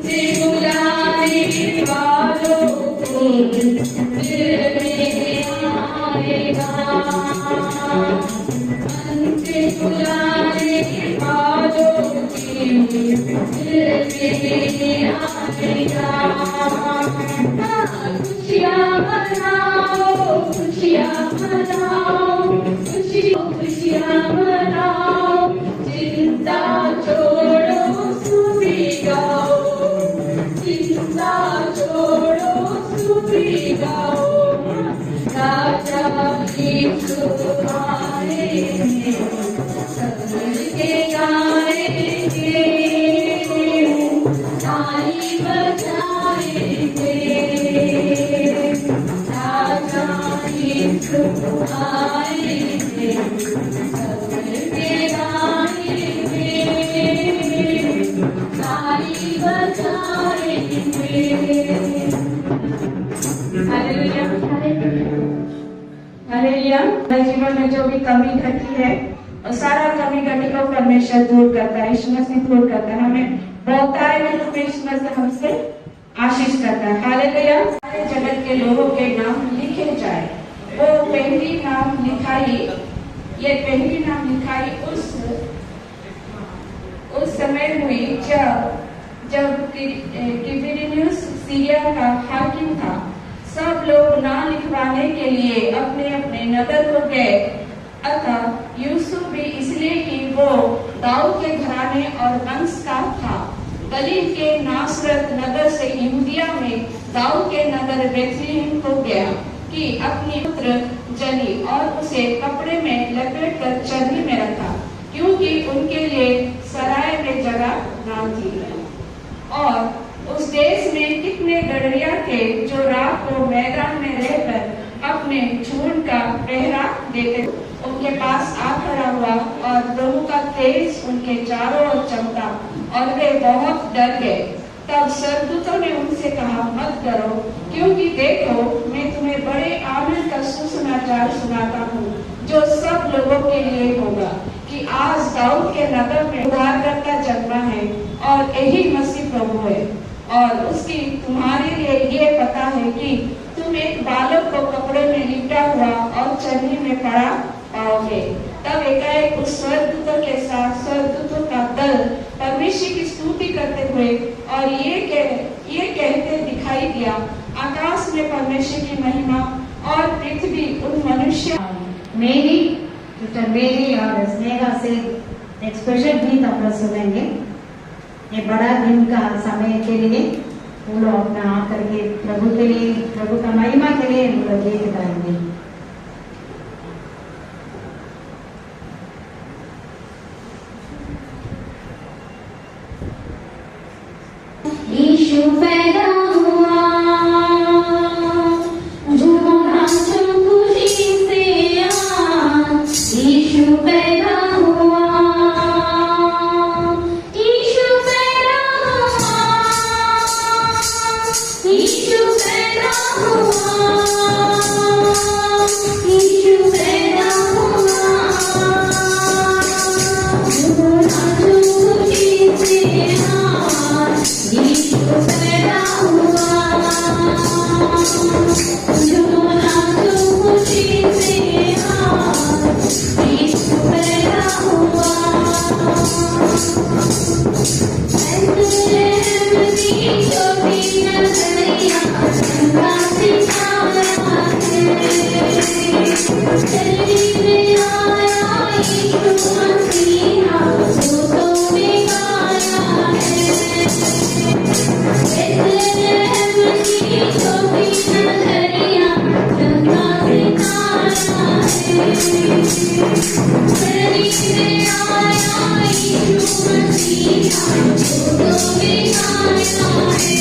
से बुलाने वालों को दिल में आएगा, मन से बुलाने वालों के दिल में आएगा। खुशियाँ मनाओ, खुशियाँ मनाओ, खुशियाँ मनाओ, चिंता छोड़ो सूफी गाओ, चिंता छोड़ो सूफी गाओ। राजा यीशु आए हैं, सब मिलके गाएंगे, ताली बजाएंगे। राजा यीशु आए हैं, सब मिलके गाएंगे, ताली बजाएंगे। Hallelujah, hallelujah. हमारे जीवन में जो भी कमी घटी है और सारा कमी घटी को परमेश्वर दूर करता है, यीशु मसीह दूर करता है। हमें बोलता है कि तुम्हें यीशु मसीह हमसे आशीष करता है। हालेलुया। सारे जगत के लोगों के नाम लिखे जाए। वो पहली नाम लिखाई, ये पहली नाम लिखाई उस समय हुई जब क्विरिनियुस सीरिया का हाकिम था। सब लोग नाम लिखवाने के लिए अपने अपने नगर को गए। अतः यूसुफ भी इसलिए कि वो दाऊद के घराने और वंश का था, गलील के नासरत नगर से यहूदिया में दाऊद के नगर बेथलेहम को गया कि अपनी पुत्र जनी और उसे कपड़े में लपेट कर चरनी में रखा, क्योंकि उनके लिए सराय में जगह न थी। और उस देश में कितने गड़रिया थे जो रात को मैदान में रहकर अपने झुंड का पहरा देते। उनके पास आ खड़ा हुआ और प्रभु का तेज उनके चारों ओर चमका और वे बहुत डर गए। तब स्वर्गदूतों ने उनसे कहा, मत डरो, क्योंकि देखो मैं तुम्हें बड़े आनंद का सुसमाचार सुनाता हूँ, जो सब लोगों के लिए होगा कि आज दाऊद के नगर में उद्धारकर्ता जन्मा है और यही मसीह प्रभु है। और उसकी तुम्हारे लिए ये पता है कि तुम एक बालक को कपड़े में लिपटा हुआ और चरनी में पड़ा पाओगे। तब एकाएक उस स्वर्गदूतों के साथ स्वर्गदूतों का दल परमेश्वर की स्तुति करते हुए और ये कहते दिखाई दिया, आकाश में परमेश्वर की महिमा और पृथ्वी उन मनुष्य। मेरी और स्नेहा से एक स्पेशल गीत हम लोग सुनेंगे। ये बड़ा दिन का समय के लिए हम लोग अपना आकर के प्रभु के लिए, प्रभु का महिमा के लिए हम लोग गीत गाएंगे। यीशु पैदा हुआ, झूमो नाचो खुशी से आज, यीशु पैदा हुआ, यीशु पैदा हुआ, यीशु पैदा हुआ, यीशु पैदा हुआ, झूमो नाचो खुशी से आज, यीशु पैदा हुआ, झूमो नाचो खुशी से आज, यीशु पैदा हुआ। बेथलेहम की छोटी नगरिया गंगा सितारा है, गली में आया यीशु मसीहा, दूतों में गाया है। बेथलेहम की छोटी नगरिया गंगा सितारा है, गली में आया यीशु मसीहा, दूतों में गाया है।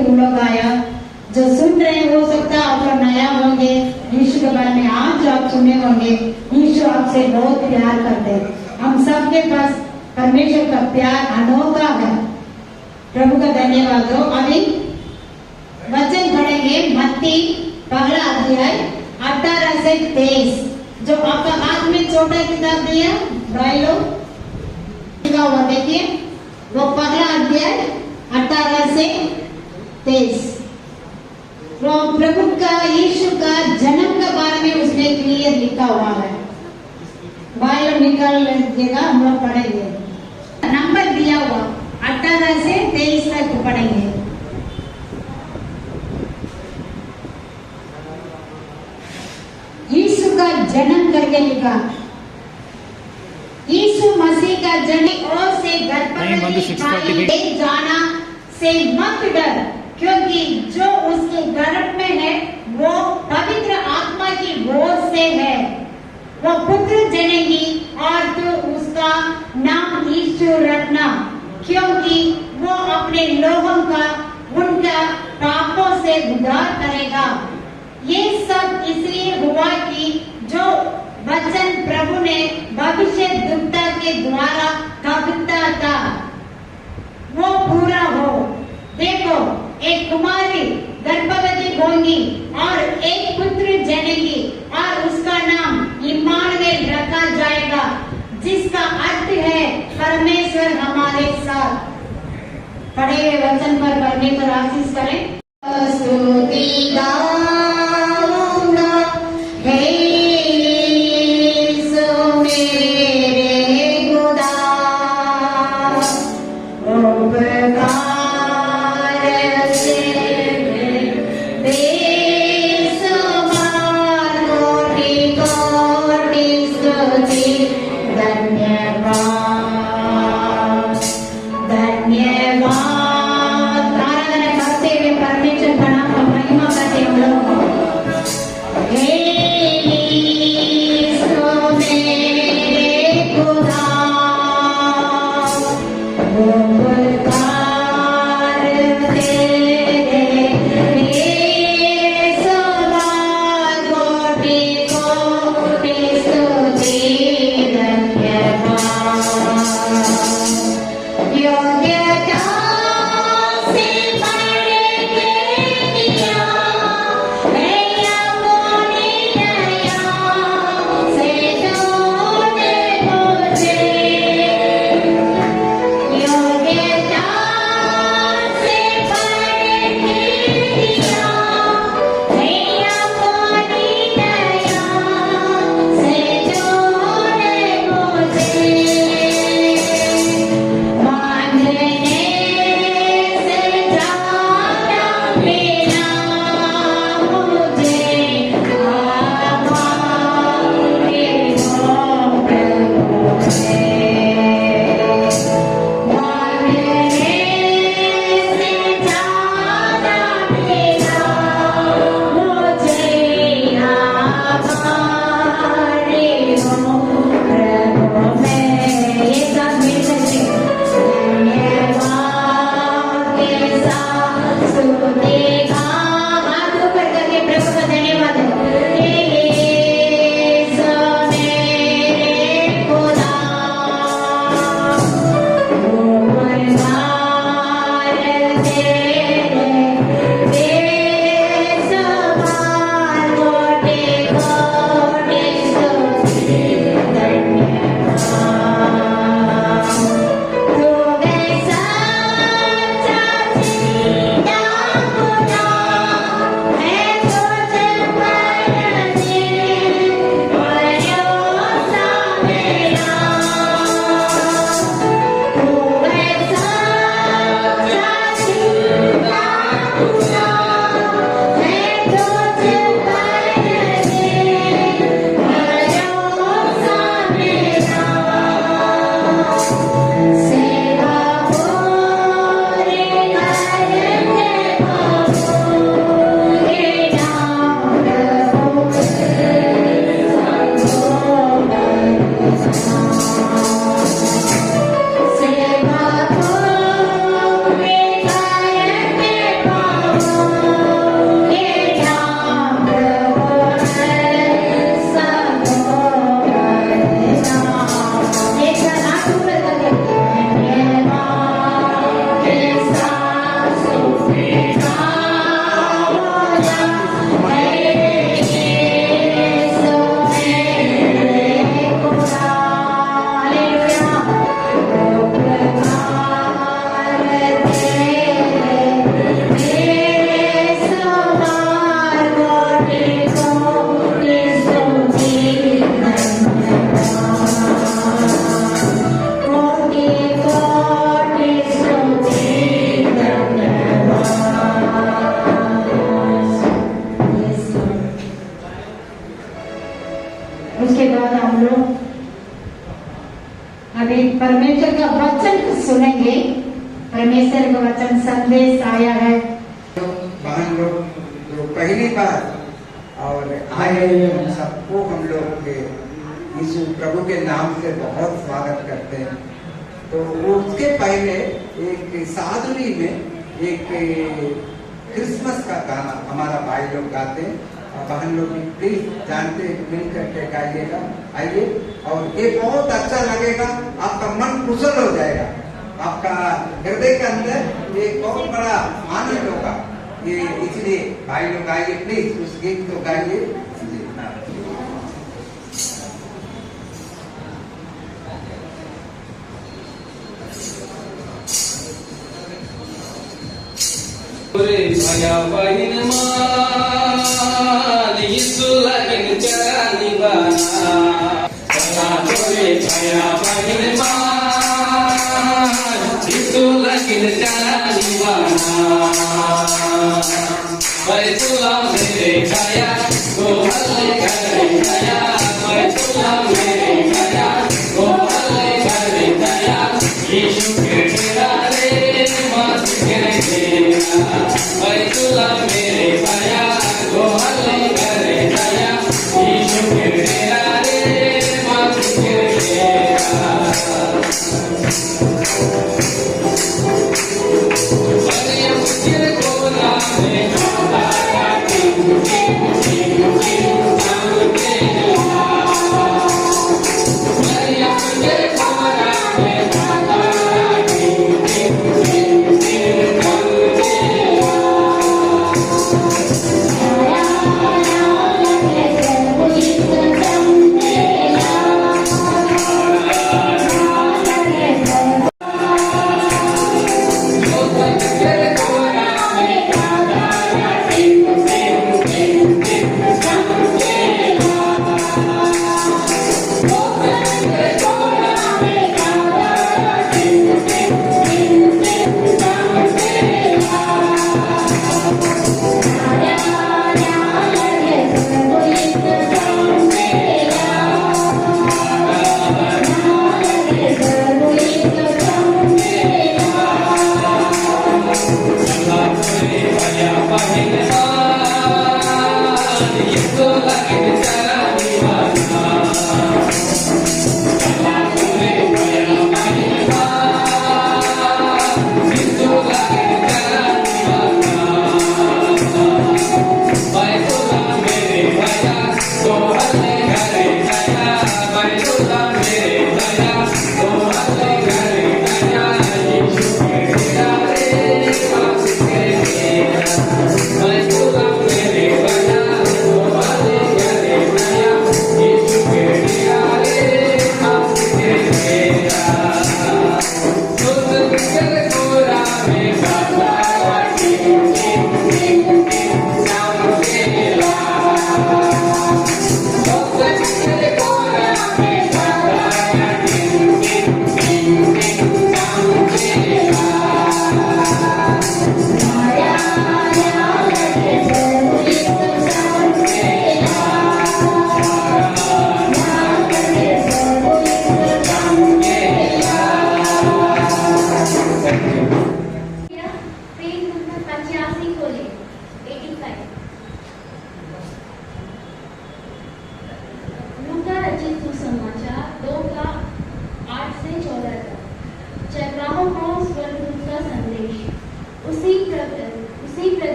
उन लोग आया जो सुन रहे हो सकता है आप लोग नया होंगे, यीशु के बारे में आज आप सुने होंगे। यीशु आपसे बहुत प्यार करते हैं। हम सबके पास परमेश्वर का प्यार अनोखा है। प्रभु का धन्यवाद हो। अभी वचन पढ़ेंगे मत्ती पहला अध्याय 18 से 23, जो आपका हाथ में छोटा किताब दिया भाई लोग हुआ देखिए, वो पहला अध्याय 18 से 23। वो प्रभु का यीशु का जन्म के बारे में उसने क्लियर लिखा हुआ है। भाई लोग निकाल लीजिएगा, हम लोग पढ़ेंगे। नंबर दिया हुआ 18 से 23 तक पढ़ेंगे। यीशु का जन्म करके लिखा। यीशु मसीह का जन्म और से गर्भ में जाना से मत डर, क्योंकि जो उसके गर्भ में है वो पवित्र आत्मा की गोद से है। वो पुत्र जनेगी और तू उसका नाम यीशु रखना, क्योंकि वो अपने लोगों का उनका पापों से उद्धार करेगा। ये सब इसलिए हुआ कि जो वचन प्रभु ने भविष्यद्वक्ता के द्वारा कहा था वो पूरा हो। देखो, एक कुमारी गर्भवती होगी और एक पुत्र जनेगी और उसका नाम इम्मानुएल रखा जाएगा, जिसका अर्थ है परमेश्वर हमारे साथ। पढ़े हुए वचन पर परमेश्वर आशीष करें। स्तुति Open स्तुति धन्यवाद धन्यवाद। आराधना करते हुए परमेश्वर का नाम का महिमा करते हम लोग उसके बाद हम लोग अभी परमेश्वर का वचन सुनेंगे। परमेश्वर का वचन संदेश आया है। बहन लोग जो पहली बार और आए उन सबको हम लोग के यीशु प्रभु के नाम से बहुत स्वागत करते हैं। तो उसके पहले एक साधुरी में एक क्रिसमस का गाना हमारा भाई लोग गाते हैं। बहन लोग भी प्लीज जानते मिल करके गाइएगा। आइए और ये बहुत अच्छा लगेगा, आपका मन कुशल हो जाएगा, आपका हृदय के अंदर एक बहुत बड़ा आनंद होगा। ये इसलिए भाई लोग आइए प्लीज उस गीत को गाइए। भया बहिन मान यीशु लगिन चरानी बाना भया बहिन मान itu lagi jalan di mana Baitullah mere kaya go halle kare kaya Baitullah mere kaya go halle kare kaya Yeshu ke kirare mas ke kira Baitullah mere kaya go halle kare kaya Yeshu ke kirare mas ke kira Maria mujhe ko naame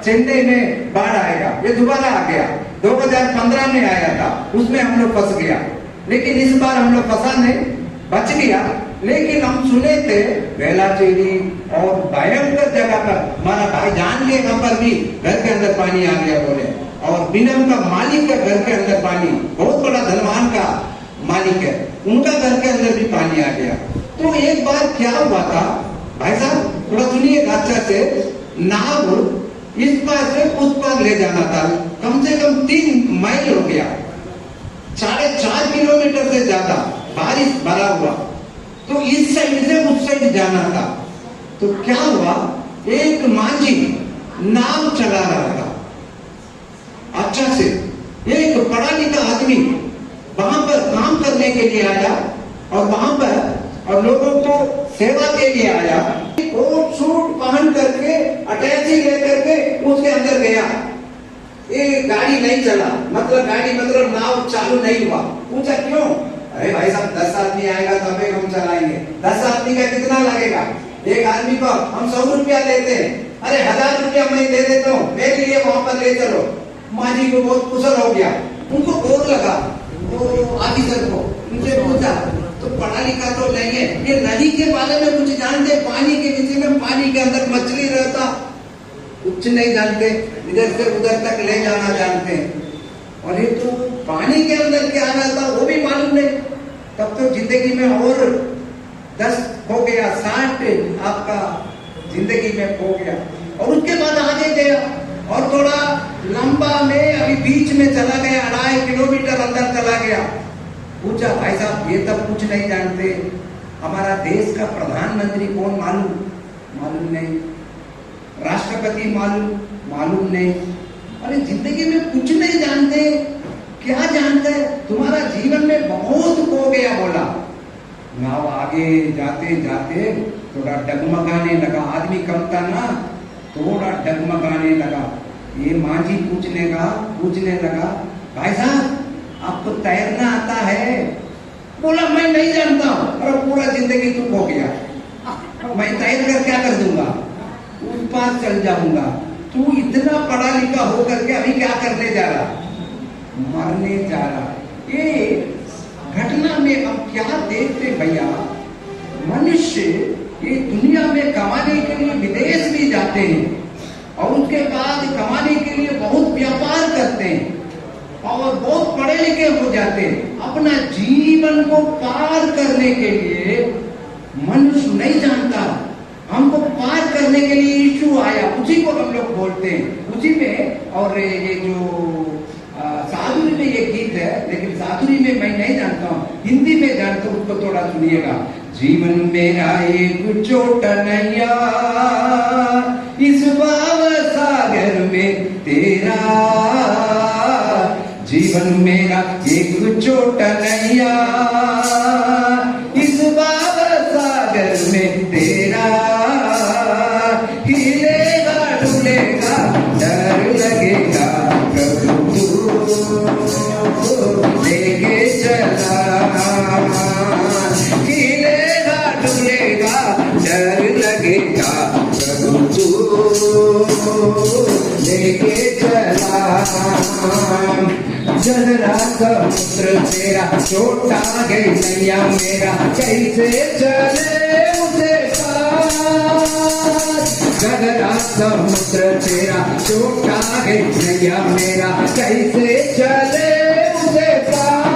Chennai में बाढ़ आएगा, ये दोबारा आ गया। 2015 में आया था, उसमें हम लोग फंस गया, लेकिन इस बार हम लोग फंसा नहीं, बच गया। लेकिन हम सुने थे बेलाचेरी और भयंकर जगह पर हमारा भाईजान के यहाँ पर भी घर के अंदर पानी आ गया बोले, और बिनम का मालिक का घर के अंदर पानी, बहुत बड़ा धनवान का मालिक है, उनका घर के अंदर भी पानी आ गया। तो एक बार क्या हुआ था भाई साहब, थोड़ा सुनिए अच्छा से। नाव इस पार से उस पार ले जाना था, कम से कम 3 माइल हो गया, 4.5 किलोमीटर से ज्यादा बारिश भरा हुआ, तो इस साइड से उस साइड जाना था। तो क्या हुआ, एक माझी नाव चला रहा था अच्छा से, एक पढ़ा लिखा आदमी वहां पर काम करने के लिए आया और वहां पर और लोगों को सेवा के लिए आया, कोट सूट पहन करके अटैची लेकर के उसके अंदर गया। ये गाड़ी नहीं चला, मतलब नाव चालू नहीं हुआ। पूछा क्यों? अरे भाई साहब 10 आदमी आएगा तभी हम चलाएंगे। 10 आदमी का कितना लगेगा? एक आदमी को हम 100 रुपया लेते हैं। अरे 1000 रुपया मैं दे देता हूँ, मेरे लिए वहां पर ले चलो। माझी को बहुत कुशल हो गया, उनको बोर लगा तो ऑफिसर को उनसे पूछा, तो पढ़ा लिखा तो नहीं है, ये नदी के बारे में कुछ जानते? पानी के नीचे में, पानी के अंदर मछली रहता, कुछ नहीं जानते, इधर से उधर तक ले जाना जानते हैं। और ये तो पानी के अंदर क्या रहता वो भी मालूम नहीं। तब तो जिंदगी में और 10 हो गया, 60 आपका जिंदगी में हो गया। और उसके बाद आगे गया और थोड़ा लंबा में अभी बीच में चला गया, 2.5 किलोमीटर अंदर चला गया। पूछा, भाई साहब ये तब कुछ नहीं जानते, हमारा देश का प्रधानमंत्री कौन मालूम नहीं, राष्ट्रपति मालूम नहीं। अरे जिंदगी में कुछ नहीं जानते, क्या जानते? तुम्हारा जीवन में बहुत खो गया। बोला नाव आगे जाते जाते थोड़ा डगमगाने लगा, आदमी कम था ना, थोड़ा डगमगाने लगा। ये माझी पूछने लगा, भाई साहब आपको तैरना आता है? बोला मैं नहीं जानता हूँ। अरे पूरा जिंदगी तू खो गया, मैं तैर कर क्या कर दूंगा, उस पार चल जाऊंगा। तू इतना पढ़ा लिखा होकर के अभी क्या करने जा रहा? मरने जा रहा। ये घटना में हम क्या देखते भैया, मनुष्य ये दुनिया में कमाने के लिए विदेश भी जाते हैं और उसके बाद कमाने के लिए बहुत व्यापार करते हैं और बहुत पढ़े लिखे हो जाते हैं। अपना जीवन को पार करने के लिए मनुष्य नहीं जानता, हमको पार करने के लिए यीशु आया, उसी को हम लोग बोलते हैं, उसी में। और ये जो साधुरी में ये गीत है, लेकिन साधुरी में मैं नहीं जानता हूँ, हिंदी में जानता हूँ, उसको थोड़ा सुनिएगा। जीवन मेरा एक छोटा नैया, इस भाव सागर में तेरा, जीवन मेरा एक छोटा नैया, इस भाव सागर में तेरा, हिलेगा डुलेगा डर लगेगा, लेके चला, हिलेगा डुलेगा डर लगेगा, प्रभु तू लेके चला। जगरा समुद्र तेरा, छोटा है नैया मेरा, कैसे चले उसे पार। जगरा समुद्र तेरा, छोटा है नैया मेरा, कैसे चले उसे पार।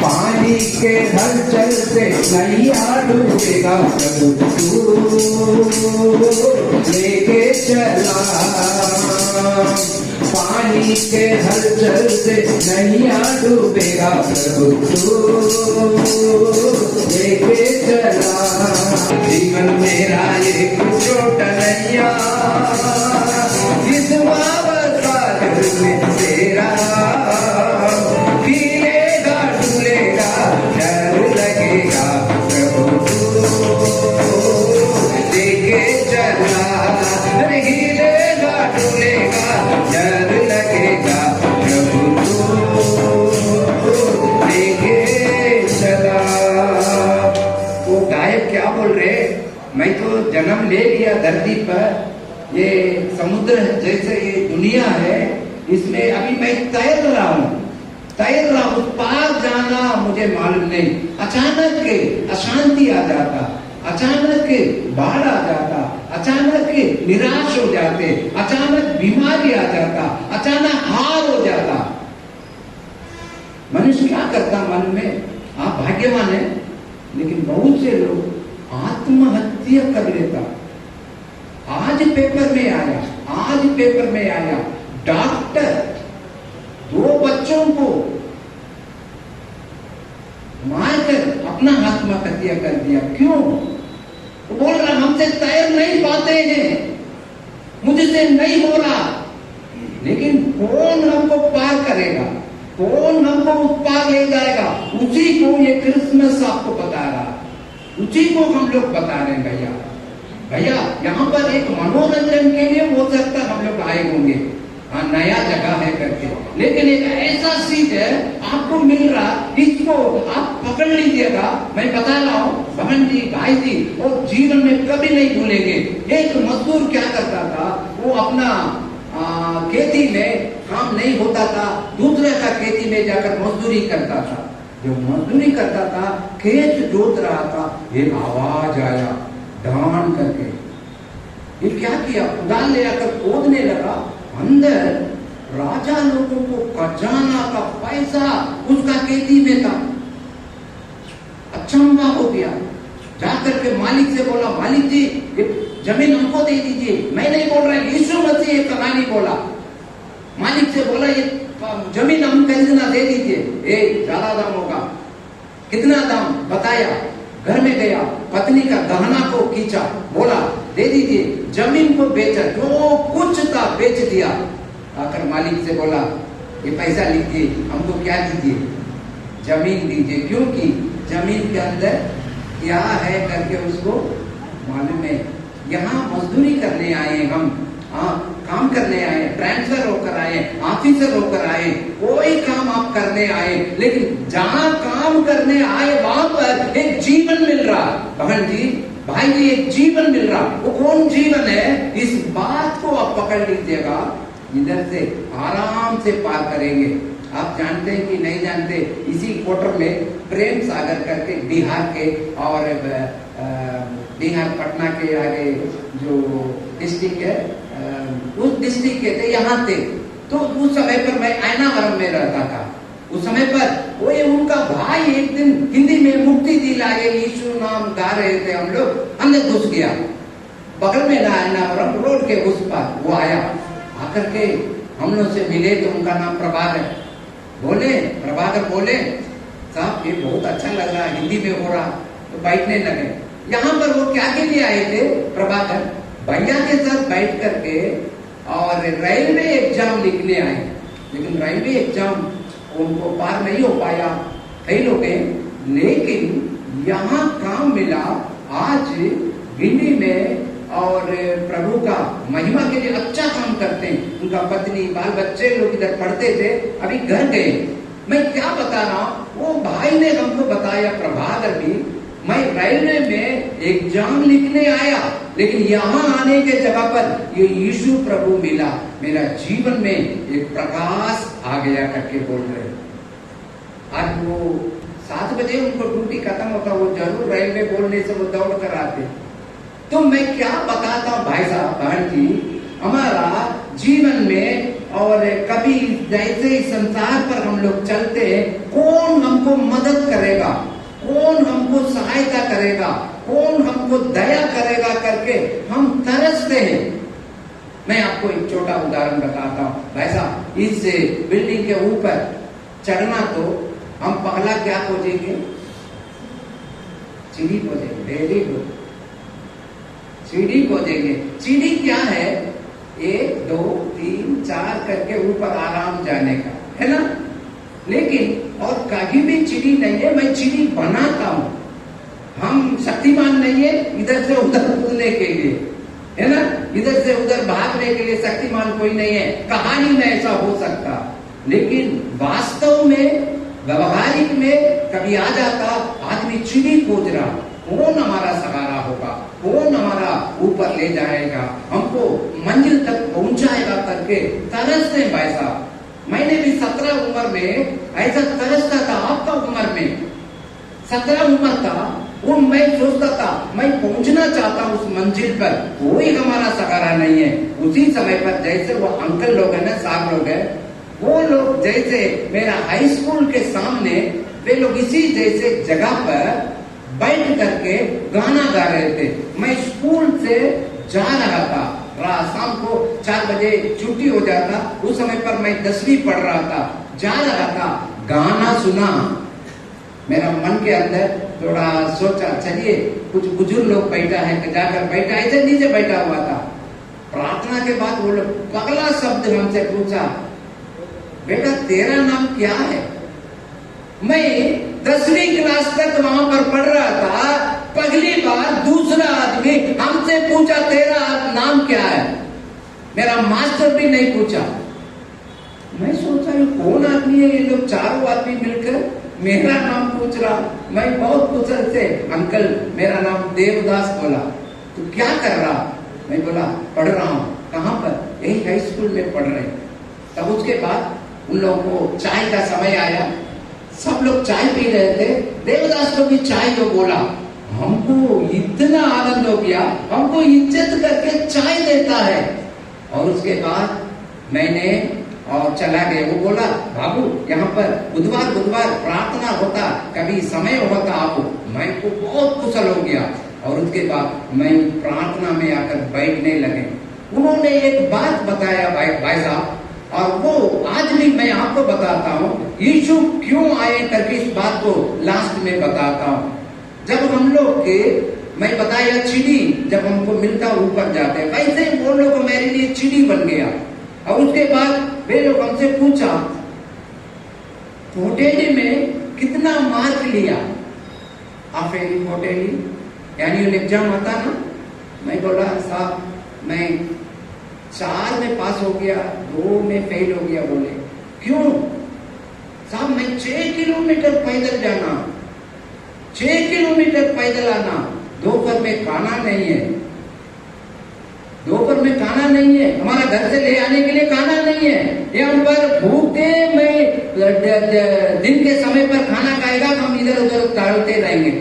पानी के हलचल से नैया डूबेगा, प्रभु तू लेके चला। पानी के हलचल से नैया डूबेगा, प्रभु तू लेके चला। जीवन मेरा एक छोटा नैया, इस सागर में तेरा, हिलेगा डुलेगा डर लगेगा, प्रभु तू लेके चला। अरे हिलेगा डुलेगा डर लगेगा, प्रभु तू लेके चला। वो गायक क्या बोल रहे, मैं तो जन्म ले लिया धरती पर, ये समुद्र जैसे ये दुनिया है, इसमें अभी मैं तैर रहा हूँ, उस पार जाना मुझे मालूम नहीं। अचानक अशांति आ जाता, अचानक बाढ़ आ जाता, अचानक निराश हो जाते, अचानक बीमारी आ जाता, अचानक हार हो जाता। मनुष्य क्या करता मालूम है? आप भाग्यवान है, लेकिन बहुत से लोग आत्महत्या कर लेता। आज पेपर में आया पेपर में आया, डॉक्टर 2 बच्चों को मारकर अपना आत्महत्या कर दिया। क्यों? वो बोल रहा हमसे तैर नहीं पाते हैं, मुझसे नहीं हो रहा। लेकिन कौन हमको पार करेगा, कौन हमको उस पार ले जाएगा? उसी को ये क्रिसमस आपको बता रहा, उसी को हम लोग बता रहे हैं। भैया भैया यहाँ पर एक मनोरंजन के लिए हो सकता हम लोग आए होंगे, हाँ नया जगह है करके, लेकिन एक ऐसा चीज है आपको मिल रहा, इसको आप पकड़ लीजिएगा। मैं बता रहा हूँ बहन जी, भाई जी, और जीवन में कभी नहीं भूलेंगे। एक मजदूर क्या करता था, वो अपना खेती में काम नहीं होता था, दूसरे का खेती में जाकर मजदूरी करता था। जो मजदूरी करता था, खेत जोत रहा था, एक आवाज आया डांड करके। ये क्या किया, कुदाल ले आकर खोदने लगा, अंदर राजा लोगों को खजाना का पैसा उसका खेती में था। अचंभा हो गया, जाकर के मालिक से बोला, मालिक जी ये जमीन हमको दे दीजिए। मैं नहीं बोल रहा, यीशु मसीह ये कहानी बोला। मालिक से बोला ये जमीन हम खरीदना दे दीजिए। ज्यादा दाम होगा, कितना दाम बताया, घर में गया, पत्नी का गहना को खींचा, बोला दे दीजिए, जमीन को बेचा, जो कुछ था बेच दिया। आकर मालिक से बोला ये पैसा लीजिए, हमको क्या दीजिए, जमीन दीजिए, क्योंकि जमीन के अंदर क्या है करके उसको मालूम है। यहाँ मजदूरी करने आए हम, काम करने आए, ट्रांसफर होकर आए, ऑफिसर होकर आए, कोई काम आप करने आए, लेकिन जहाँ काम करने आए वहां पर एक जीवन मिल रहा। बहन जी, भाई जी, एक जीवन मिल रहा। वो कौन जीवन है, इस बात को आप पकड़ लीजिएगा, इधर से आराम से पार करेंगे। आप जानते हैं कि नहीं जानते, इसी क्वार्टर में प्रेम सागर करके बिहार के और बिहार पटना के आगे जो डिस्ट्रिक्ट है, उस डिस्ट्रिक्ट के थे, यहाँ थे। तो उस समय पर मैं आयनावरम में रहता था। उस समय पर वो उनका भाई एक दिन हिंदी में मुक्ति दिलाए यीशु नाम गा रहे थे, हम लोग, हमने घुस गया बगल में ना आयनावरम रोड के उस पर। वो आया, आकर के हम लोग से मिले, तो उनका नाम प्रभाकर बोले, प्रभाकर बोले साहब ये बहुत अच्छा लग रहा है, हिंदी में हो रहा, तो बैठने लगे। यहाँ पर वो क्या के लिए आए थे प्रभाकर, भैया के साथ बैठ करके और रेलवे एग्जाम लिखने आए, लेकिन रेलवे एग्जाम उनको पार नहीं हो पाया, फेल हो गए। लेकिन यहाँ काम मिला आज गिंडी में, और प्रभु का महिमा के लिए अच्छा काम करते हैं। उनका पत्नी बाल बच्चे लोग इधर पढ़ते थे, अभी घर गए। मैं क्या बता रहा हूँ, वो भाई ने हमको बताया, प्रभाकर भी, मैं रेलवे में एग्जाम लिखने आया, लेकिन यहाँ आने के जगह पर ये यीशु प्रभु मिला, मेरा जीवन में एक प्रकाश आ गया करके बोल रहे। आज वो 7 बजे उनको ड्यूटी खत्म होता, वो जरूर रेलवे बोलने से वो दौड़ कर आते। तो मैं क्या बताता हूँ भाई साहब, बहन जी, हमारा जीवन में और कभी जैसे इस संसार पर हम लोग चलते हैं, कौन हमको मदद करेगा, कौन हमको सहायता करेगा, कौन हमको दया करेगा करके हम तरसते हैं। मैं आपको एक छोटा उदाहरण बताता हूँ भाई साहब। इस बिल्डिंग के ऊपर चढ़ना, तो हम पहला क्या खोजेंगे, सीढ़ी खोजेंगे। वेरी गुड, सीढ़ी खोजेंगे। सीढ़ी क्या है, 1 2 3 4 करके ऊपर आराम जाने का है ना। लेकिन और कहीं भी सीढ़ी नहीं है, मैं सीढ़ी बनाता हूं। हम शक्तिमान नहीं है इधर से उधर कूदने के लिए, है ना, इधर से उधर भागने के लिए शक्तिमान कोई नहीं है। कहानी में ऐसा हो सकता, लेकिन वास्तव में व्यवहारिक में कभी आ जाता आदमी सीढ़ी खोज रहा, कौन हमारा सहारा होगा, कौन हमारा ऊपर ले जाएगा, हमको मंजिल तक पहुंचाएगा करके तरसते भाई साहब। मैंने भी 17 उम्र में ऐसा तरसता था। आपका उम्र में 17 उम्र था, वो मैं सोचता था मैं पहुंचना चाहता हूँ उस मंजिल पर, कोई हमारा सहारा नहीं है। उसी समय पर जैसे वो अंकल लोग है ना, साहब लोग है, वो लोग जैसे मेरा हाई स्कूल के सामने, वे लोग इसी जैसे जगह पर बैठ करके गाना गा रहे थे। मैं स्कूल से जा रहा था, शाम को 4 बजे छुट्टी हो जाता। उस समय पर मैं 10वीं पढ़ रहा था, जा रहा था, गाना सुना, मेरा मन के अंदर थोड़ा सोचा चलिए कुछ बुजुर्ग लोग बैठा है, जाकर बैठा, ऐसे नीचे बैठा हुआ था। प्रार्थना के बाद वो लोग पगला शब्द हमसे पूछा, बेटा तेरा नाम क्या है? मैं 10वीं क्लास तक वहां पर पढ़ रहा था, पहली बार दूसरा आदमी हमसे पूछा तेरा नाम क्या है। मेरा मास्टर भी नहीं पूछा। मैं सोचा ये कौन आदमी है, ये लोग चारों आदमी मिलकर मेरा नाम पूछ रहा। मैं बहुत कुशल से, अंकल मेरा नाम देवदास। बोला तू क्या कर रहा? मैं बोला पढ़ रहा हूँ। कहाँ पर? यही हाई स्कूल में पढ़ रहे। तब उसके बाद उन लोगों को चाय का समय आया, सब लोग चाय पी रहे थे। देवदास को भी चाय को बोला। हमको इतना आनंद हो गया, हमको इज्जत करके चाय देता है। और उसके बाद मैंने और चला गया। वो बोला बाबू यहाँ पर बुधवार प्रार्थना होता, कभी समय होता आपको। मैं को बहुत कुशल हो गया। और उसके बाद मैं प्रार्थना में आकर बैठने लगे। उन्होंने एक बात बताया भाई साहब, और वो आज भी मैं आपको बताता हूँ। यीशु क्यों आए करके इस बात को लास्ट में बताता हूँ। जब हम लोग के, मैं बताया चिड़ी जब हमको मिलता ऊपर जाते, वैसे वो लोग मेरे लिए चिड़ी बन गया। और उसके बाद वे लोग हमसे पूछा पोटेली में कितना मार्क लिया? आफेली पोटेली एनुअल एग्जाम होता ना। मैं बोला साहब मैं 4 में पास हो गया, 2 में फेल हो गया। बोले क्यों? साहब मैं 6 किलोमीटर पैदल जाना, 6 किलोमीटर पैदल आना, दोपहर में खाना नहीं है, दोपहर में खाना नहीं है, हमारा घर से ले आने के लिए खाना नहीं है, यहाँ पर भूखे मैं दिन के समय पर खाना खाएगा, हम इधर उधर टहलते रहेंगे।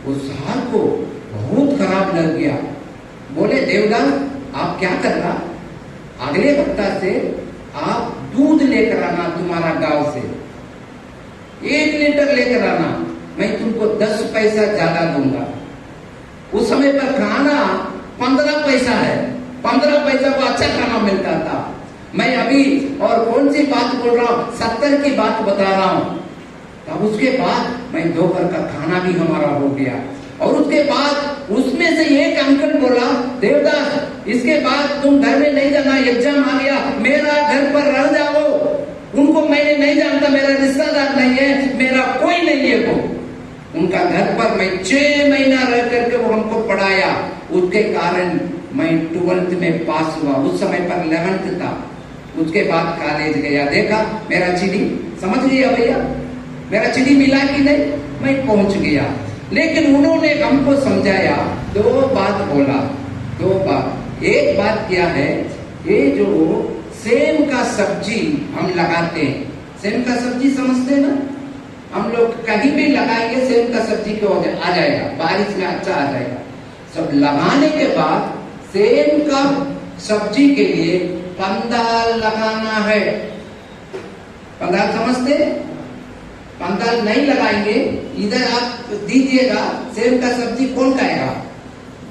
उस साल को बहुत खराब लग गया। बोले देवदास आप क्या कर रहा? अगले हफ्ता से आप दूध लेकर आना तुम्हारा गांव से, 1 लीटर लेकर आना, मैं तुमको 10 पैसा ज्यादा दूंगा। उस समय पर खाना 15 पैसा है, 15 पैसा को अच्छा खाना मिलता था। मैं अभी और कौन सी बात बोल रहा हूँ, 70 की बात बता रहा हूँ। तब उसके बाद मैं दोपहर का खाना भी हमारा हो गया। और उसके बाद उसमें से एक अंकल बोला देवदास इसके बाद तुम घर में नहीं जाना, एग्जाम आ गया, मेरा घर पर रह जाओ। उनको मैंने नहीं जानता, मेरा रिश्तेदार नहीं है, मेरा कोई नहीं है। वो उनका घर पर मैं 6 महीना रह करके वो हमको पढ़ाया। उसके कारण मैं 12th में पास हुआ। उस समय पर 11th था। उसके बाद कॉलेज गया, देखा मेरा चिड़ी, समझ गया भैया मेरा चिड़ी मिला कि नहीं, मैं पहुंच गया। लेकिन उन्होंने हमको समझाया, 2 बात बोला, 2 बात। एक बात क्या है, ये जो सेम का सब्जी हम लगाते हैं, सेम का सब्जी समझते ना, हम लोग कहीं भी लगाएंगे सेम का सब्जी को आ जाएगा, बारिश में अच्छा आ जाएगा। सब लगाने के बाद सेम का सब्जी के लिए पंडाल लगाना है। पंडाल समझते? पंडाल नहीं लगाएंगे, इधर आप दीजिएगा, सेम का सब्जी कौन खाएगा?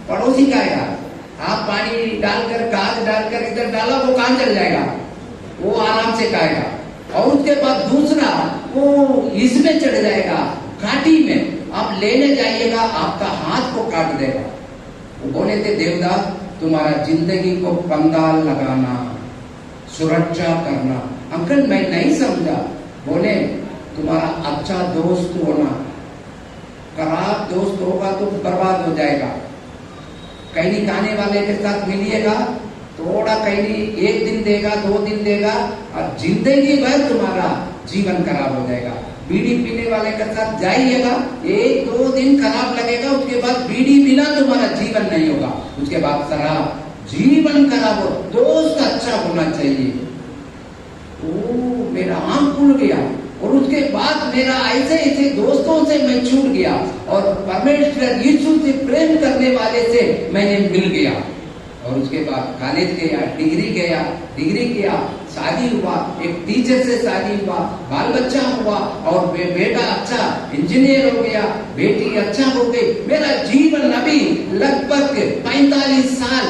पड़ोसी खाएगा। आप पानी डालकर, खाद डालकर इधर डाला, वो कहाँ चल जाएगा? वो आराम से खाएगा। और उसके बाद दूसरा वो इसमें चढ़ जाएगा, काटी में। आप लेने जाइएगा, आपका हाथ को काट देगा। वो बोले थे देवदास तुम्हारा जिंदगी को पंडाल लगाना, सुरक्षा करना। अंकल मैं नहीं समझा। बोले तुम्हारा अच्छा दोस्त होना, खराब दोस्त होगा तो बर्बाद हो जाएगा। कहीं खाने वाले के साथ मिलिएगा, थोड़ा कहीं 1 दिन देगा, 2 दिन देगा, और जिंदगी भर तुम्हारा जीवन खराब हो जाएगा। बीड़ी पीने वाले के साथ जाइएगा, 1-2 दिन खराब लगेगा, उसके बाद बीड़ी बिना तुम्हारा जीवन नहीं होगा। उसके बाद शराब, जीवन खराब हो। दोस्त अच्छा होना चाहिए। ओ मेरा आंख खुल गया। और उसके बाद मेरा ऐसे ऐसे दोस्तों से मैं छूट गया और परमेश्वर यीशु से प्रेम करने वाले से मैंने मिल गया। और उसके बाद कॉलेज गया, डिग्री किया, शादी हुआ, एक टीचर से शादी हुआ, बाल बच्चा हुआ, और बेटा अच्छा इंजीनियर हो गया, बेटी अच्छा हो गई। मेरा जीवन अभी लगभग 45 साल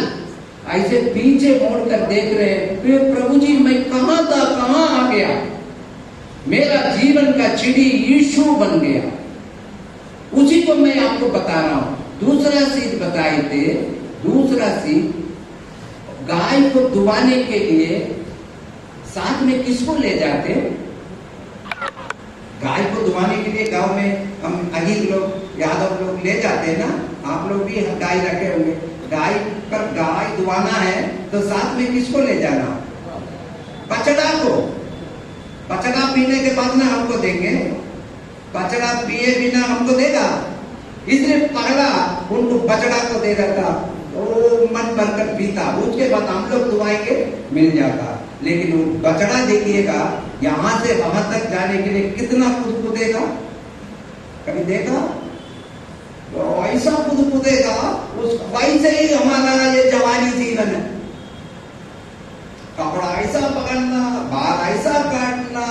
ऐसे पीछे मोड़ कर देख रहे हैं, प्रभु जी मैं कहां था, कहां आ गया, मेरा जीवन का चिड़ी यीशु बन गया। उसी को मैं आपको बता रहा हूं। दूसरा चीज बताए थे, दूसरा चीज गाय को दुबाने के लिए साथ में किसको ले जाते? गाय को दुबाने के लिए गांव में हम अहीर लोग, यादव लोग ले जाते हैं ना। आप लोग भी गाय रखे होंगे। गाय पर गाय दुबाना है तो साथ में किसको ले जाना? बछड़ा को। बछड़ा पीने के बाद ना हमको देंगे, बछड़ा पिए बिना हमको देगा, इसलिए पगला उनको बछड़ा को दे देता, वो मन भरकर पीता, उसके बाद हम लोग दुआएंगे मिल जाता। लेकिन वो बछड़ा देखिएगा यहां से वहां तक जाने के लिए कितना कूदेगा, कभी देखा? तो ऐसा कूदेगा, उस वैसे ही हमारा ये जवानी जीवन है। कपड़ा ऐसा पकड़ना, बाल ऐसा काटना,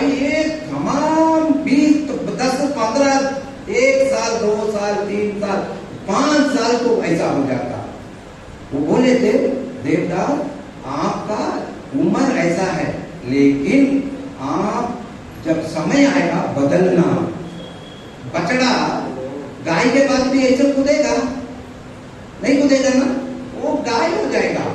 ये तमाम 20, 10, 15, 1 साल, 2 साल, 3 साल, 5 साल को ऐसा हो जाता। वो बोले थे देवदास आपका उम्र ऐसा है, लेकिन आप जब समय आएगा बदलना। बछड़ा गाय के बाद भी ऐसे कूदेगा? नहीं कूदेगा ना, वो गाय हो जाएगा।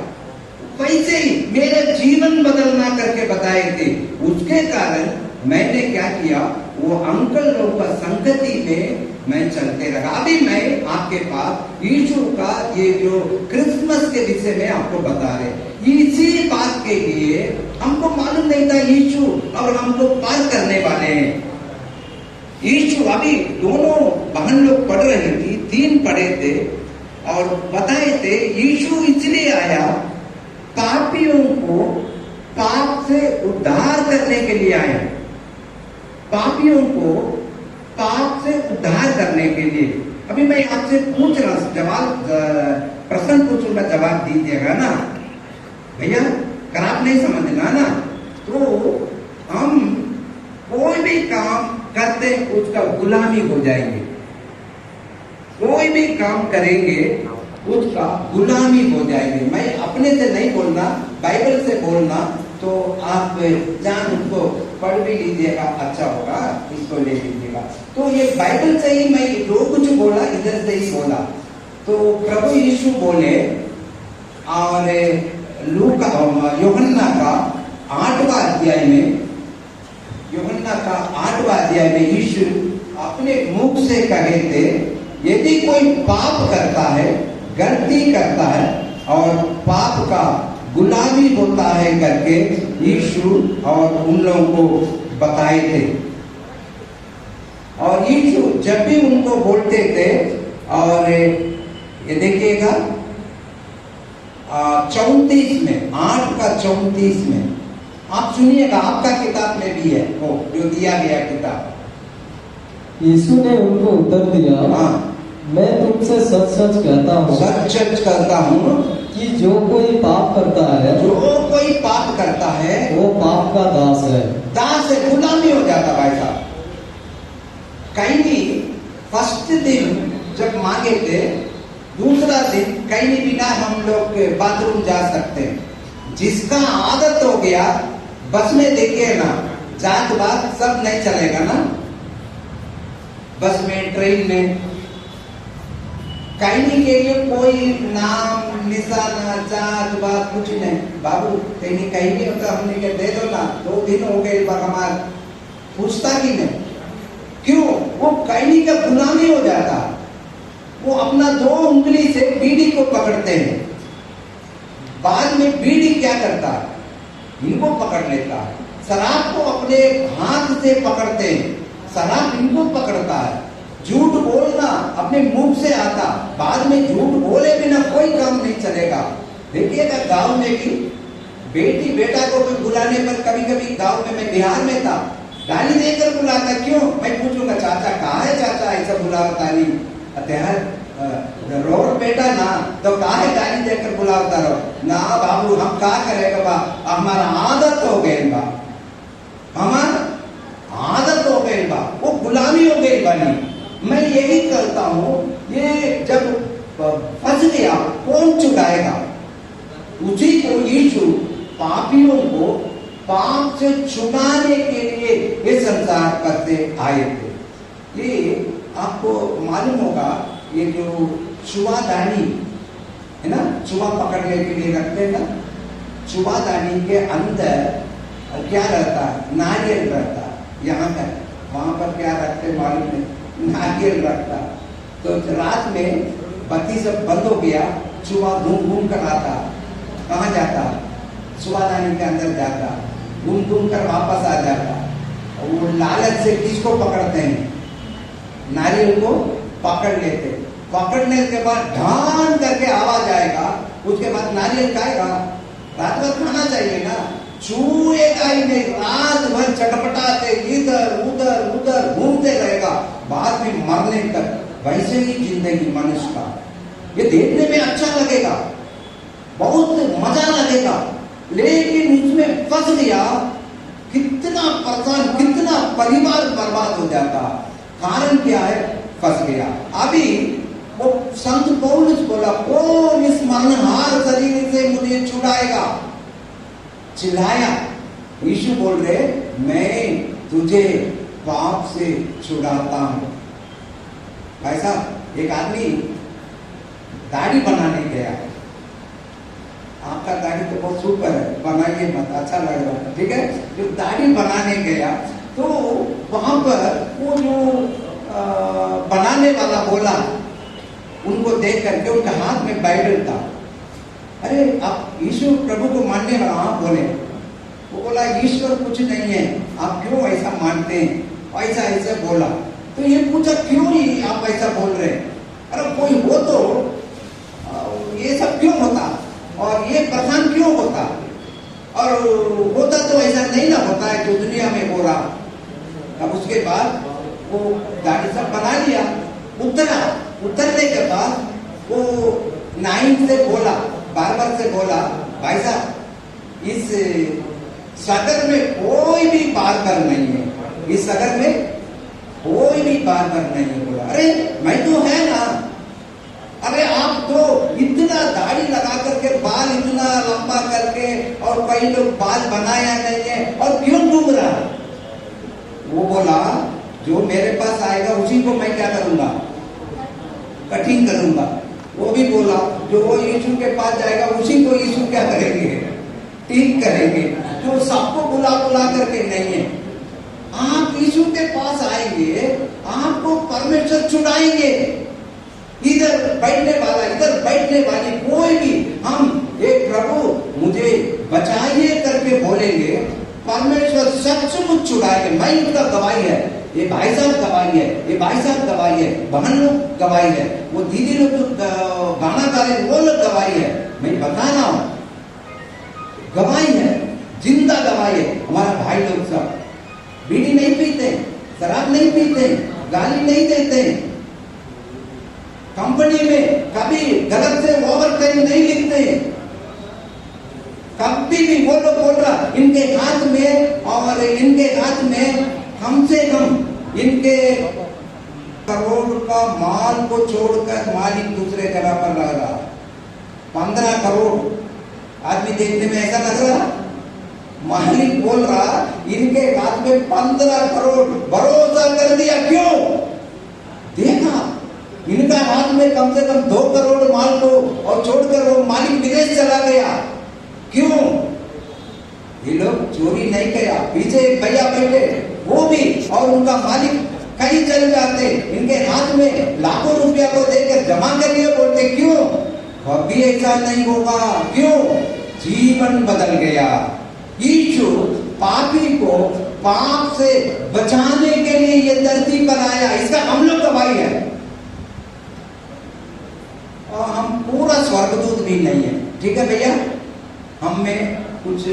वैसे ही मेरे जीवन बदलना करके बताए थे। उसके कारण मैंने क्या किया, वो अंकल लोग का संगति में मैं चलते लगा। अभी मैं आपके पास यीशु का ये जो क्रिसमस के विषय में आपको बता रहे, इसी बात के लिए हमको मालूम नहीं था यीशु और हम लोग पार करने वाले हैं। यीशु अभी दोनों बहन लोग पढ़ रही थी, 3 पढ़े थे और बताए थे यीशु इसलिए आया पापियों को पाप से उद्धार करने के लिए आया। पापियों को पाप से उद्धार करने के लिए। अभी मैं आपसे पूछ रहा हूं, जवाब प्रश्न पूछूंगा, जवाब दीजिएगा ना भैया, खराब नहीं समझना ना। तो हम कोई भी काम करते उसका गुलामी हो जाएंगे, कोई भी काम करेंगे उसका गुलामी हो जाएंगे। मैं अपने से नहीं बोलना, बाइबल से बोलना, तो आप जान उसको पढ़ भी लीजिएगा, अच्छा होगा, इसको ले लीजिएगा। तो ये बाइबल से ही मैं जो कुछ बोला इधर से ही बोला। तो प्रभु यीशु बोले और यूहन्ना का 8वां अध्याय में, यूहन्ना का 8वां अध्याय में यीशु अपने मुख से कहे थे, यदि कोई पाप करता है, गलती करता है और पाप का गुलामी होता है करके यीशु और उन लोगों को बताए थे। और यीशु जब भी उनको बोलते थे, और ये देखिएगा 34 में, 8 का 34 में आप सुनिएगा, आपका किताब में भी है वो जो दिया गया किताब। यीशु ने उनको उत्तर दिया, हाँ, मैं तुमसे सच सच कहता हूँ, सच सच कहता हूँ कि जो कोई पाप करता है, जो कोई पाप करता है वो पाप का दास है। दास से गुलामी हो जाता भाई साहब। कहीं फर्स्ट दिन जब मांगे थे, दूसरा दिन कहीं बिना हम लोग बाथरूम जा सकते हैं। जिसका आदत हो गया, बस में देखिए ना, जात बात सब नहीं चलेगा ना, बस में, ट्रेन में, कहीं के लिए कोई नाम निशाना जात बात कुछ नहीं। बाबू कहीं कहीं नहीं होता, हमने क्या दे दो ना, 2 दिन हो गए हमार, पूछता कि नहीं, क्यों? वो कहीं का गुलामी हो जाता। वो अपना 2 उंगली से बीड़ी को पकड़ते हैं, बाद में बीड़ी क्या करता है, इनको पकड़ लेता है। शराब को अपने हाथ से पकड़ते हैं, शराब इनको पकड़ता है। झूठ बोलना अपने मुंह से आता, बाद में झूठ बोले बिना कोई काम नहीं चलेगा। देखिएगा गांव में भी बेटी बेटा को बुलाने पर कभी कभी, गांव में, मैं बिहार में था, गाली देकर बुलाता। क्यों? मैं पूछूंगा चाचा कहाँ है, चाचा ऐसा बुलाता नहीं, रोड बेटा ना, तो कहा है गाली देकर बुलाता रहो ना बाबू, हम क्या करेगा बा, हमारा आदत हो गई बा, हमारा आदत हो गई बा, वो गुलामी हो गई बनी। मैं यही करता हूँ, ये जब फंस गया कौन चुकाएगा? उसी को यीशु पापियों को पाप से छुड़ाने के लिए ये संसार करते आए थे। ये आपको मालूम होगा, ये जो चुवादानी है ना, चुवा पकड़ने के लिए रखते हैं ना, चुवादानी के अंदर क्या रहता है? नारियल रहता है। यहाँ है, वहां पर क्या रखते मालूम नहीं, नारियल रखता। तो रात में बत्ती सब बंद हो गया, चुहा घूम घूम कर आता, कहाँ जाता? चुवादानी के अंदर जाता, घूम घूम कर वापस आ जाता। वो लालच से किसको पकड़ते हैं? नारियल को पकड़ लेते। पकड़ने के बाद ढान करके आवाज आएगा, उसके बाद नारियल खाएगा। रात भर खाना चाहिए ना, छुएगा ही नहीं, रात भर चटपटाते इधर उधर उधर घूमते रहेगा, बाद में मरने तक वैसे ही जिंदगी मनुष्य का। ये देखने में अच्छा लगेगा, बहुत मजा लगेगा, लेकिन उसमें फंस गया, कितना परेशान, कितना परिवार बर्बाद हो जाता। कारण क्या है? फंस गया। अभी वो संत पौलुस बोला, कौन इस मरणहार शरीर से मुझे छुड़ाएगा? चिल्लाया। यीशु बोल रहे, मैं तुझे पाप से छुड़ाता हूं। भाई साहब, एक आदमी दाढ़ी बनाने गया। आपका दाढ़ी तो बहुत सुपर है, बनाइए मत, अच्छा लग रहा है, ठीक है। जो दाढ़ी बनाने गया तो वहां पर वो जो बनाने वाला बोला, उनको देख करके उनके हाथ में बाइबल था। अरे आप यीशु प्रभु को मानने वाला? हाँ बोले। वो बोला, ईश्वर कुछ नहीं है, आप क्यों ऐसा मानते हैं? ऐसा ऐसा बोला। तो ये पूछा, क्यों ही आप ऐसा बोल रहे हैं? अरे कोई हो तो ये सब क्यों होता, और ये प्रधान क्यों होता, और होता तो ऐसा नहीं ना होता है जो दुनिया में हो रहा। अब उसके बाद वो गाड़ी सब बना लिया, उतरा। उतरने के बाद वो नाइन से बोला, बार्बर से बोला, भाई साहब, इस शहर में कोई भी बार्बर नहीं है, इस शहर में कोई भी बार्बर नहीं है। बोला, अरे मैं तो है ना। अरे आप तो इतना दाढ़ी लगा करके, बाल इतना लंबा करके, और कई लोग बाल बनाया नहीं है, और क्यों डूब रहा? वो बोला, जो मेरे पास आएगा उसी को मैं क्या करूंगा? कटिंग करूंगा। वो भी बोला, जो वो यीशु के पास जाएगा उसी को यीशु क्या करेंगे? ठीक करेंगे। जो सबको बुला बुला करके नहीं है। आप यीशु के पास आएंगे, आपको परमेश्वर छुड़ाएंगे। इधर बैठने वाला, इधर बैठने वाली कोई भी, हम एक प्रभु मुझे बचाइए करके बोलेंगे, परमेश्वर सचमुच छुड़ाएंगे। मैं उनका गवाही है, ये भाई साहब गवाही है, ये भाई साहब गवाही है, बहन लोग गवाही है, वो दीदी लोग जो गाना गा रहे वो लोग गवाही है। मैं बता रहा हूं, गवाही है, जिंदा गवाही है। हमारा भाई लोग सब बीड़ी नहीं पीते, शराब नहीं पीते, गाली नहीं देते, कंपनी में कभी गलत से ओवर टाइम नहीं लिखते, कभी भी। वो लोग बोल रहा, इनके हाथ में, और इनके हाथ में कम से कम इनके करोड़ का माल को छोड़कर मालिक दूसरे जगह पर लग रहा। 15 करोड़ आदमी देखने में ऐसा लग रहा, मालिक बोल रहा इनके हाथ में 15 करोड़। भरोसा कर दिया। क्यों? देखा इनका हाथ में कम से कम 2 करोड़ माल को, और छोड़कर वो मालिक विदेश चला गया। क्यों? ये लोग चोरी नहीं किया। पीछे एक भैया बैठे, वो भी, और उनका मालिक कहीं चल जाते, इनके हाथ में लाखों रुपया को देकर जमा करिए बोलते। क्यों? कभी ऐसा नहीं होगा। क्यों? जीवन बदल गया। यीशु पापी को पाप से बचाने के लिए ये धरती पर आया, इसका हम लोग गवाही है। और हम पूरा स्वर्गदूत भी नहीं है, ठीक है भैया, हम में कुछ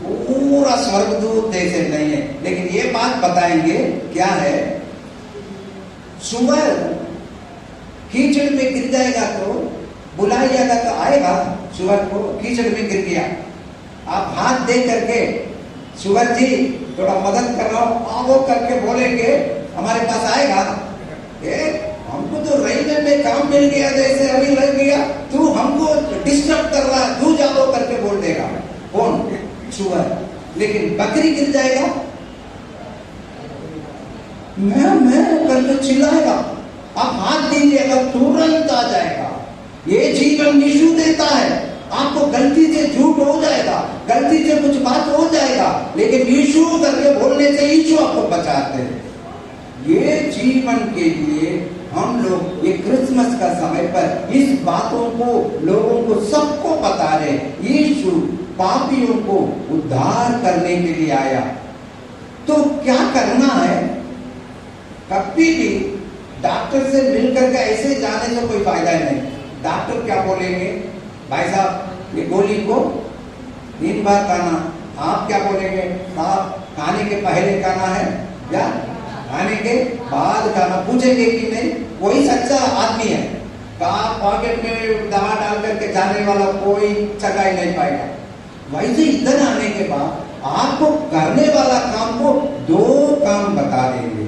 पूरा स्वर्गदूत जैसे नहीं है, लेकिन ये बात बताएंगे क्या है। सुअर कीचड़ में गिर जाएगा तो बुलाइएगा तो आएगा। सुअर को कीचड़ में गिर गया, आप हाथ दे करके, सुअर जी थोड़ा मदद कर रहा हूं, आओ करके बोलेंगे, हमारे पास आएगा। हमको तो रेलवे में काम मिल गया, जैसे अभी लग गया, तू हमको डिस्टर्ब कर रहा, तू जाओ करके बोल देगा कौन? सुअर। लेकिन बकरी गिर जाएगा, मैं करके चिल्लाएगा, आप हाथ दीजिएगा तुरंत आ जाएगा। ये जीवन यीशु देता है। आपको गलती से झूठ हो जाएगा, गलती से कुछ बात हो जाएगा, लेकिन यीशु करके बोलने से यीशु आपको बचाते हैं। ये जीवन के लिए हम लोग ये क्रिसमस का समय पर इस बातों को लोगों को सबको बता रहे। यीशु पापियों को उद्धार करने के लिए आया। तो क्या करना है? कभी भी डॉक्टर से मिलकर के ऐसे जाने से कोई फायदा नहीं। डॉक्टर क्या बोलेंगे? भाई साहब ये गोली को 3 बार खाना। आप क्या बोलेंगे? साहब खाने के पहले खाना है या खाने के बाद खाना? पूछेंगे कि नहीं? वही सच्चा आदमी है। पॉकेट में दवा डाल करके जाने वाला कोई चगा ही नहीं पाएगा। वैसे इधर आने के बाद आपको करने वाला काम को 2 काम बता देंगे।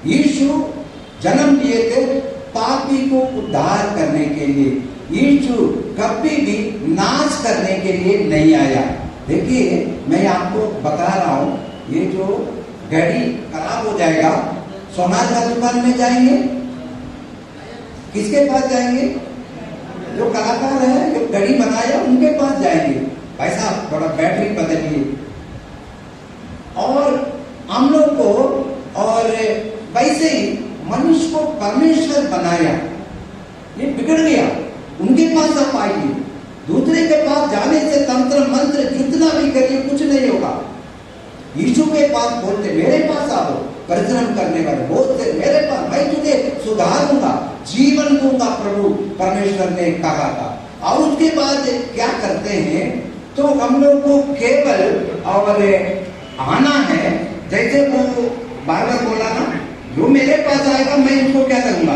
यीशु जन्म लिए थे पापी को उद्धार करने के लिए। यीशु कभी भी नाश करने के लिए नहीं आया। देखिए मैं आपको बता रहा हूं, ये जो घड़ी खराब हो जाएगा, सोनार का दुकान में जाएंगे, किसके पास जाएंगे? जो कलाकार है, जो घड़ी बनाया उनके पास जाएंगे। भाई साहब थोड़ा बैटरी बदलिए। और हम लोग को, और वैसे ही मनुष्य को परमेश्वर बनाया, ये बिगड़ गया, उनके पास आप आइए। दूसरे के पास जाने से तंत्र मंत्र जितना भी करिए कुछ नहीं होगा। यीशु के पास बोलते मेरे पास आओ, परिश्रम करने वाले बहुत से मेरे पास, मैं तुझे सुधारूंगा, जीवन दूंगा, प्रभु परमेश्वर ने कहा था। और उसके बाद क्या करते हैं? तो हम लोग को केवल और आना है। जैसे वो बार बार बोला ना, जो मेरे पास आएगा मैं इसको क्या करूंगा?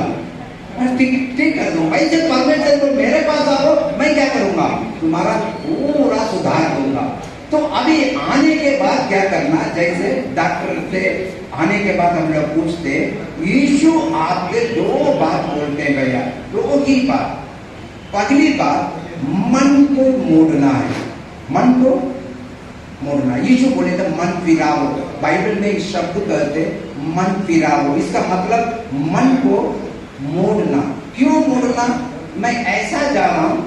ठीक कर दूंगा। वैसे परमेश्वर को मेरे पास आओ, मैं क्या करूंगा? तुम्हारा पूरा सुधार दूंगा। तो अभी आने के बाद क्या करना? जैसे डॉक्टर से आने के बाद हम लोग पूछते, यीशु आपके 2 बात बोलते हैं भैया, 2 ही बात। पहली बात, मन को मोड़ना है। मन को मोड़ना। यीशु बोले तो मन फिराओ। बाइबल में इस शब्द कहते मन फिराओ। इसका मतलब मन को मोड़ना। क्यों मोड़ना? मैं ऐसा जा रहा हूं,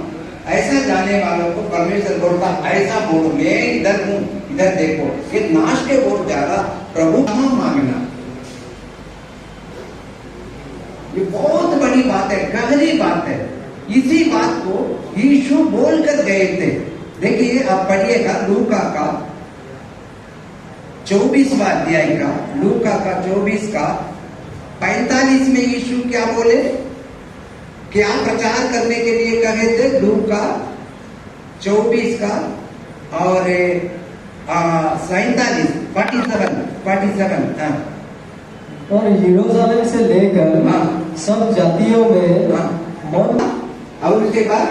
ऐसा जाने वालों को परमेश्वर बोलता ऐसा मोड़ो, मैं इधर हूं, इधर देखो। ये नाश के ओर जा रहा, प्रभु कहां मांगना? ये बहुत बड़ी बात है, गहरी बात है। इसी बात को यीशु बोल कर गए थे। देखिए आप पढ़िएगा लूका का 24वां अध्याय का, लूका का 24 का 45 में यीशु क्या बोले, क्या प्रचार करने के लिए कहे थे? लूका 24 का और 47 हाँ। और यरूशलेम से लेकर हाँ। सब जातियों में हाँ। और उसके बाद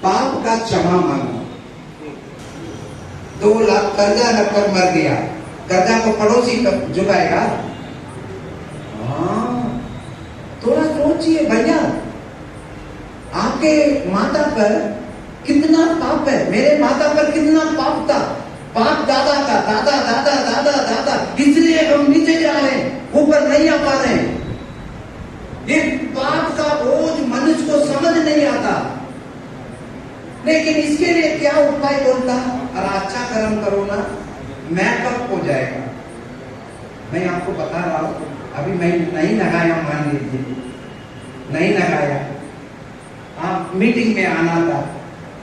पाप का क्षमा मांगना। 2 लाख कर्जा रखकर मर गया, कर्जा को पड़ोसी कब चुकाएगा? थोड़ा सोचिए भैया, आपके माता पर कितना पाप है, मेरे माता पर कितना पाप था। पाप दादा का दादा दादा दादा दादा, इसलिए हम नीचे जा रहे हैं, ऊपर नहीं आ पा रहे हैं। ये पाप का बोझ मनुष्य को समझ नहीं आता। लेकिन इसके लिए क्या उपाय बोलता? और अच्छा कर्म करो ना, मैकअप हो जाएगा। मैं आपको बता रहा हूं, अभी मैं नहीं लगाया, मान लीजिए नहीं लगाया, आप मीटिंग में आना था,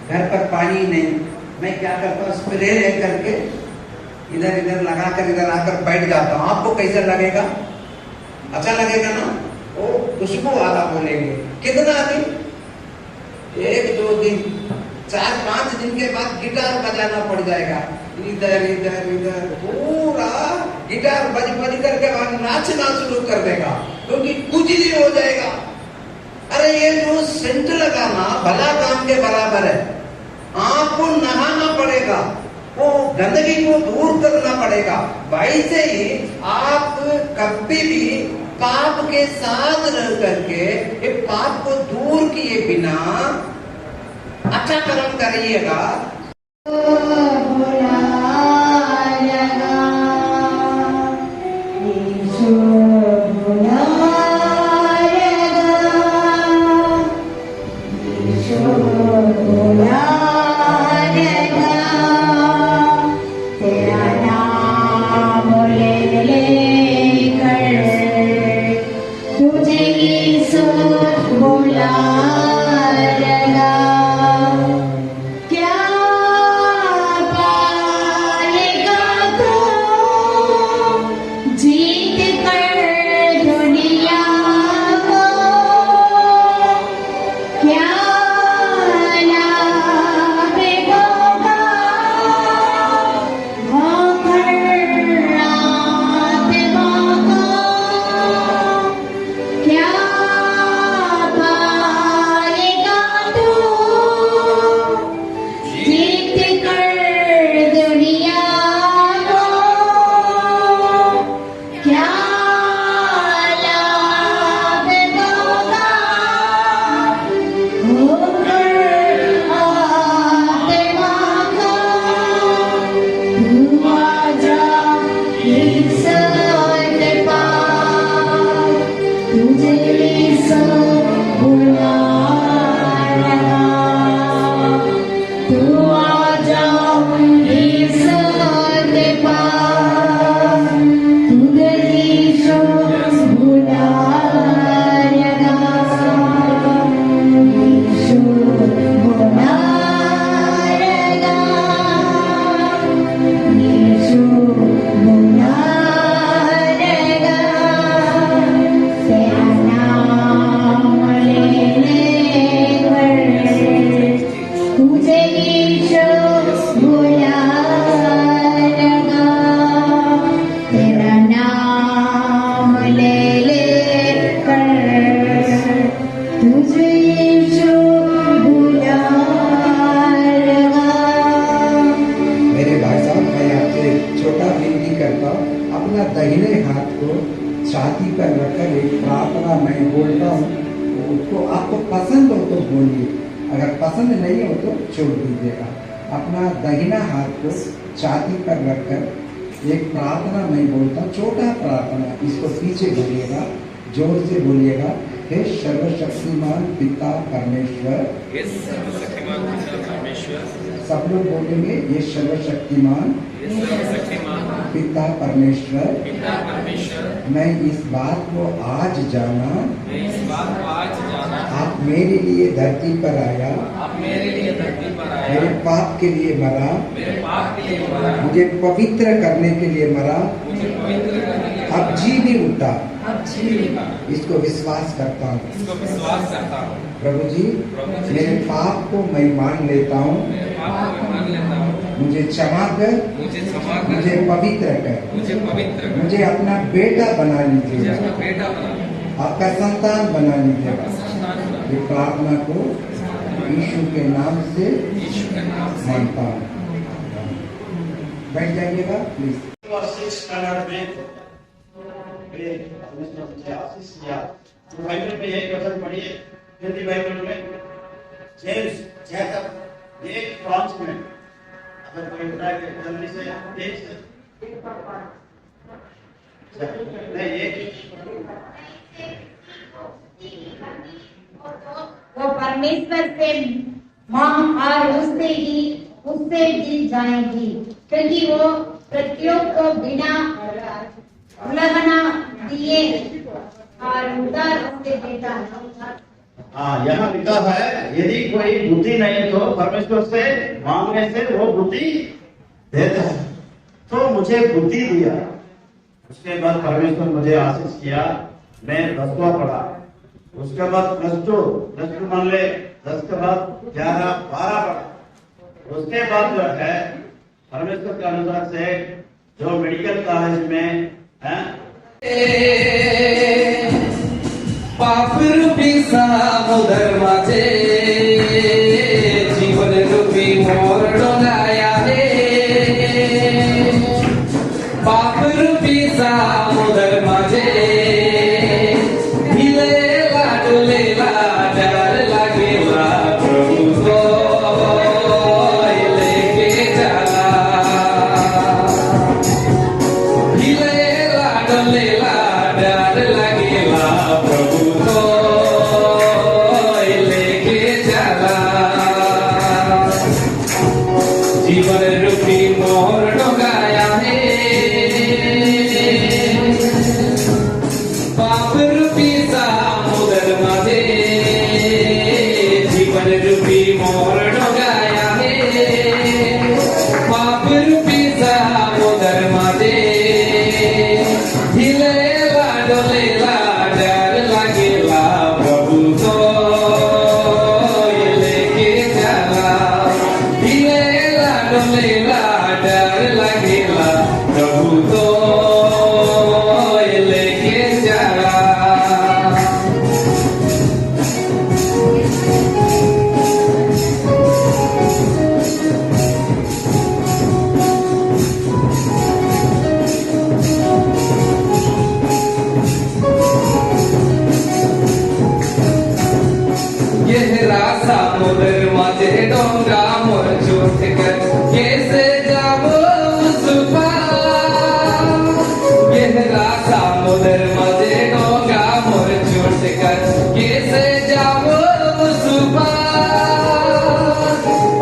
घर पर पानी नहीं, मैं क्या करता हूँ, स्प्रे लेकर के इधर इधर लगाकर इधर आकर बैठ जाता हूँ। आपको कैसा लगेगा? अच्छा लगेगा ना? ओ खुशबू वाला बोलेंगे। कितना दिन? 1-2 दिन, 4-5 दिन के बाद गिटार बजाना पड़ जाएगा। इधर इधर इधर पूरा गिटार बज बज करके बाद नाचना शुरू कर देगा, क्योंकि कुचली हो जाएगा। अरे ये जो सेंट लगाना भला काम के बराबर है। आपको नहाना पड़ेगा, वो गंदगी को दूर करना पड़ेगा। वैसे ही आप कभी भी पाप के साथ रह करके ये पाप को दूर किए बिना अच्छा कर्म करिएगा। दाहिने हाथ को छाती पर रखकर एक प्रार्थना मैं बोलता हूँ, उसको आपको पसंद हो तो बोलिए, अगर पसंद नहीं हो तो छोड़ दीजिएगा। अपना दाहिना हाथ को छाती पर रखकर एक प्रार्थना मैं बोलता हूँ, छोटा प्रार्थना, इसको पीछे बोलिएगा, जोर से बोलिएगा। हे सर्वशक्तिमान पिता परमेश्वर, हे सर्वशक्तिमान पिता परमेश्वर, सब लोग बोलेंगे ये सर्वशक्तिमान पिता परमेश्वर, मैं इस बात को आज जाना, आप मेरे लिए धरती पर आया, मेरे पाप के लिए मरा, मुझे पवित्र करने के लिए मरा, अब जी भी उठा, इसको विश्वास करता हूँ। प्रभु जी, मेरे पाप को मैं मान लेता हूँ, मुझे क्षमा कर, मुझे पवित्र कर, मुझे अपना बेटा बना लीजिएगा, आपका संतान बना लीजिएगा। ये प्रार्थना को यीशु के नाम से मानता हूँ। बैठ जाइएगा प्लीज। बाइबल में एक वचन पढ़िए, हिंदी बाइबल में जेम्स जैकब एक फ्रांस में, अगर कोई बताए जल्दी से वो परमेश्वर से मांग और उससे जीत जाएगी, क्योंकि वो प्रत्येक को बिना उल्लंघना दिए और उधार उससे देता है। हाँ, यहाँ लिखा है यदि कोई बुद्धि नहीं तो परमेश्वर से मांगने से वो बुद्धि देता है। तो मुझे बुद्धि दिया, उसके बाद परमेश्वर मुझे आशीष किया, मैं 10वां पढ़ा, उसके बाद +2 मान ले, 10 के बाद 11, 12 पढ़ा। उसके बाद जो है परमेश्वर के अनुसार से जो मेडिकल कॉलेज में है, पाप रूपी समुद्र माझे जीवन रूपी मोर डोलाया है, पाप रूपी समुद्र माझे जीवन रूपी मोर डोगाया है पाप रूपी समुद्र मध्ये जीवन रूपी मोर डोगाया है पाप रूपी समुद्र मध्ये हिलेला डोलेला डर लागेला प्रभु तो लेके चला हिलेला डोलेला डर लागेला प्रभु तो लेके चला समुद्र माझे डोंगा मोर छोट कर कैसे जाबो उस पार गहरा समुद्र माझे डोंगा मोर छोट कर कैसे जाबो उस पार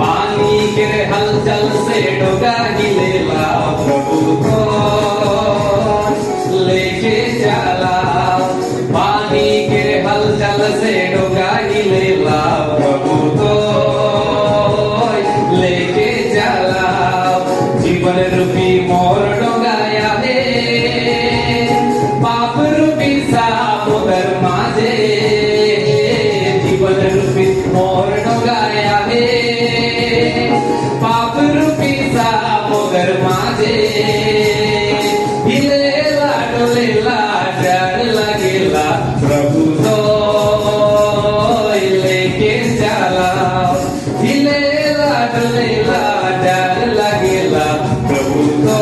पानी के हलचल से डोगा हिलेला प्रभु को लेके चला पानी के हलचल से डोगा हिलेला प्रभु तो लेके चला जीवन रूपी मोर डोगाया है पाप रूपी समुद्र माझे जीवन रूपी मोर डोगाया है पाप रूपी समुद्र माझे हिलेला डोलेला डर लगेला प्रभु तो लेके चला हिलेला डोलेला डर लगेला प्रभु तो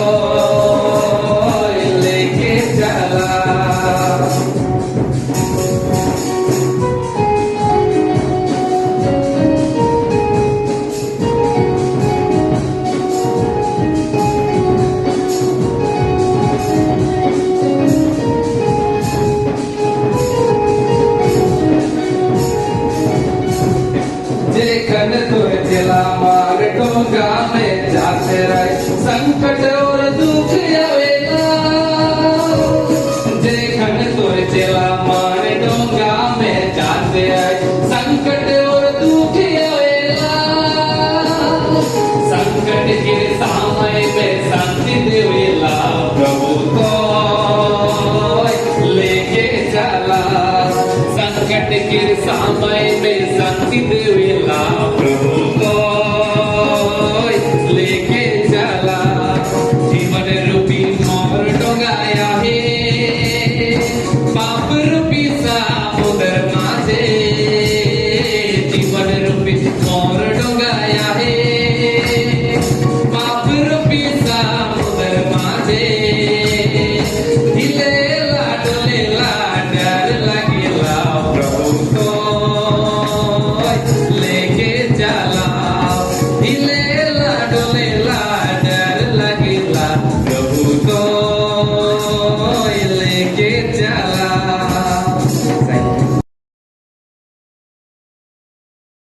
लेके चला जेखन तुझला मार डोंगा में जाते रहे संकट